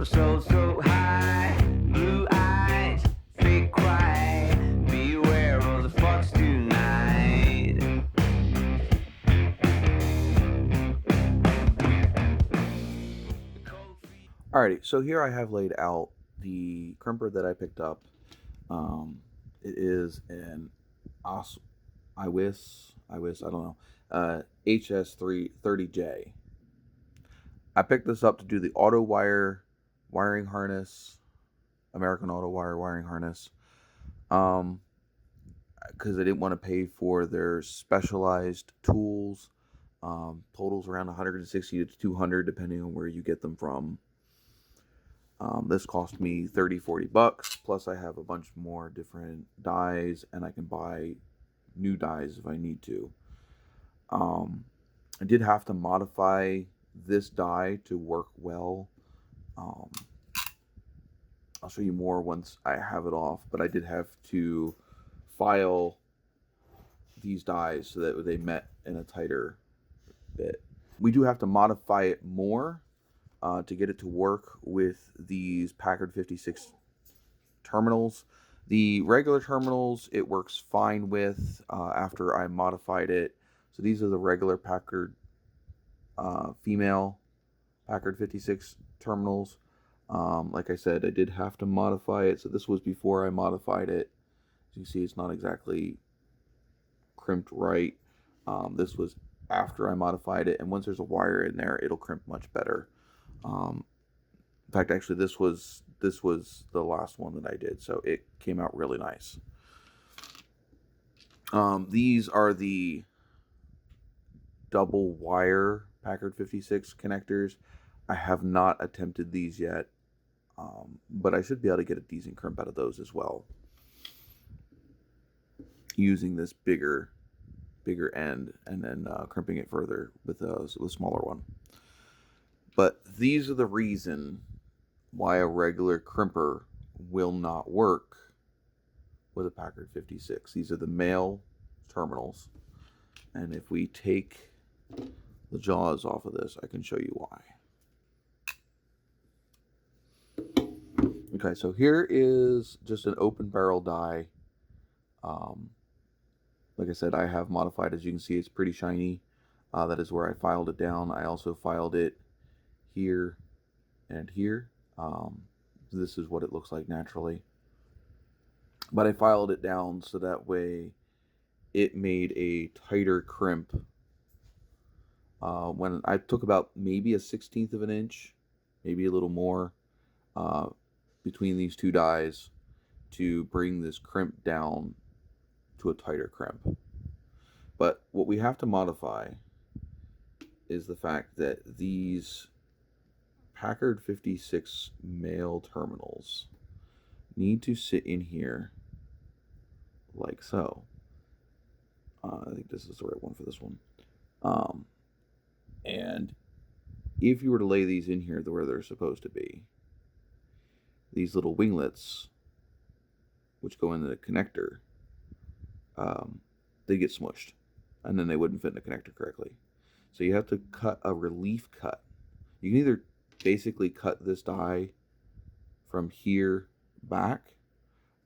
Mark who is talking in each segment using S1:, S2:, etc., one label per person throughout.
S1: so high, blue eyes, fake quiet. Beware of the fucks tonight.
S2: Alrighty, so here I have laid out the crimper that I picked up. It is an IWIS, I don't know, HS330J. I picked this up to do the Autowire wiring harness, American Autowire wiring harness, because I didn't want to pay for their specialized tools. Totals around 160 to 200 depending on where you get them from. This cost me $30-40, plus I have a bunch more different dies, and I can buy new dies if I need to. I did have to modify this die to work well. I'll show you more once I have it off, but I did have to file these dies so that they met in a tighter bit. We do have to modify it more to get it to work with these Packard 56 terminals. The regular terminals it works fine with after I modified it. So these are the regular Packard female Packard 56 terminals. Like I said, I did have to modify it. So this was before I modified it. As you can see, it's not exactly crimped right. This was after I modified it. And once there's a wire in there, it'll crimp much better. In fact, actually, this was the last one that I did, so it came out really nice. These are the double wire Packard 56 connectors. I have not attempted these yet, but I should be able to get a decent crimp out of those as well, using this bigger end and then crimping it further with a smaller one. But these are the reason why a regular crimper will not work with a Packard 56. These are the male terminals. And if we take the jaws off of this, I can show you why. Okay, so here is just an open barrel die. Like I said, I have modified. As you can see, it's pretty shiny. That is where I filed it down. I also filed it here and here. This is what it looks like naturally, but I filed it down so that way it made a tighter crimp. When I took about maybe a 1/16 of an inch, maybe a little more, between these two dies to bring this crimp down to a tighter crimp. But what we have to modify is the fact that these Packard 56 male terminals need to sit in here like so. I think this is the right one for this one. And if you were to lay these in here where they're supposed to be, these little winglets, which go in the connector, they get smushed, and then they wouldn't fit in the connector correctly. So you have to cut a relief cut. You can either basically cut this die from here back.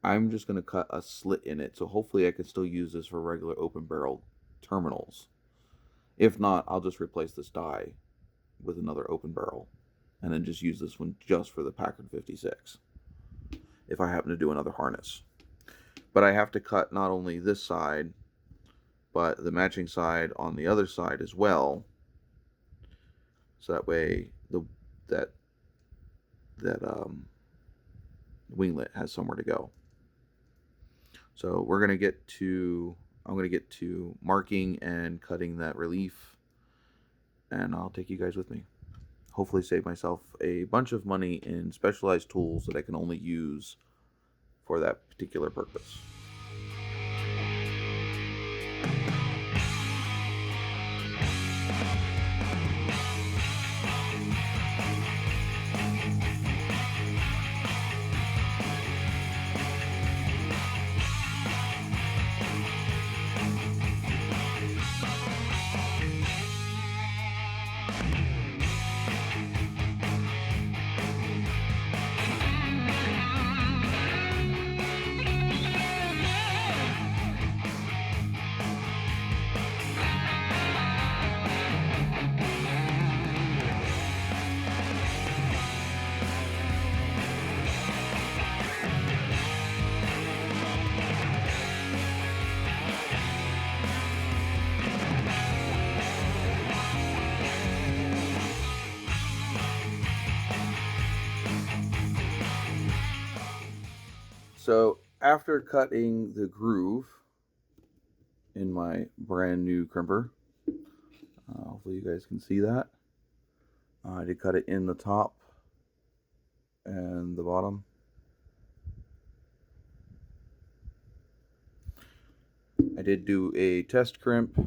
S2: I'm just going to cut a slit in it, so hopefully I can still use this for regular open barrel terminals. If not, I'll just replace this die with another open barrel and then just use this one just for the Packard 56 if I happen to do another harness. But I have to cut not only this side but the matching side on the other side as well, so that way that winglet has somewhere to go. So I'm going to get to marking and cutting that relief, and I'll take you guys with me. Hopefully save myself a bunch of money in specialized tools that I can only use for that particular purpose. So after cutting the groove in my brand new crimper, hopefully you guys can see that. I did cut it in the top and the bottom. I did do a test crimp.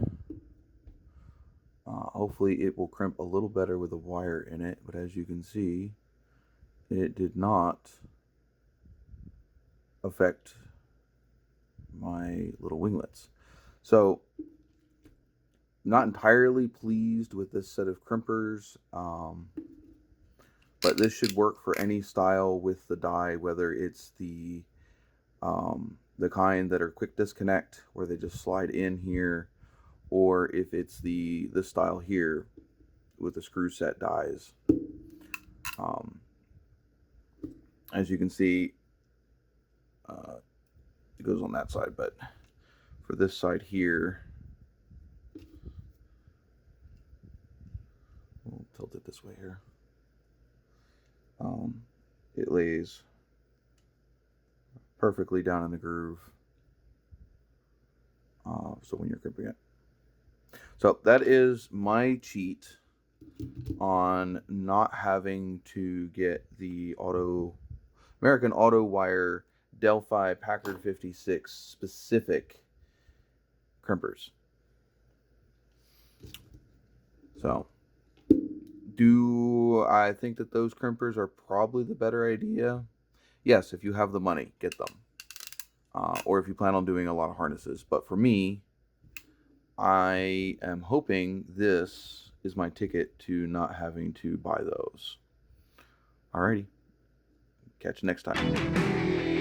S2: Hopefully it will crimp a little better with a wire in it, but as you can see, it did not affect my little winglets. So, not entirely pleased with this set of crimpers, but this should work for any style with the die, whether it's the kind that are quick disconnect, where they just slide in here, or if it's this style here with the screw set dies. As you can see, it goes on that side, but for this side here, we'll tilt it this way here. It lays perfectly down in the groove. So when you're crimping it. So that is my cheat on not having to get the American Autowire Delphi Packard 56 specific crimpers. So, do I think that those crimpers are probably the better idea? Yes, if you have the money, get them. Or if you plan on doing a lot of harnesses. But for me, I am hoping this is my ticket to not having to buy those. Alrighty. Catch you next time.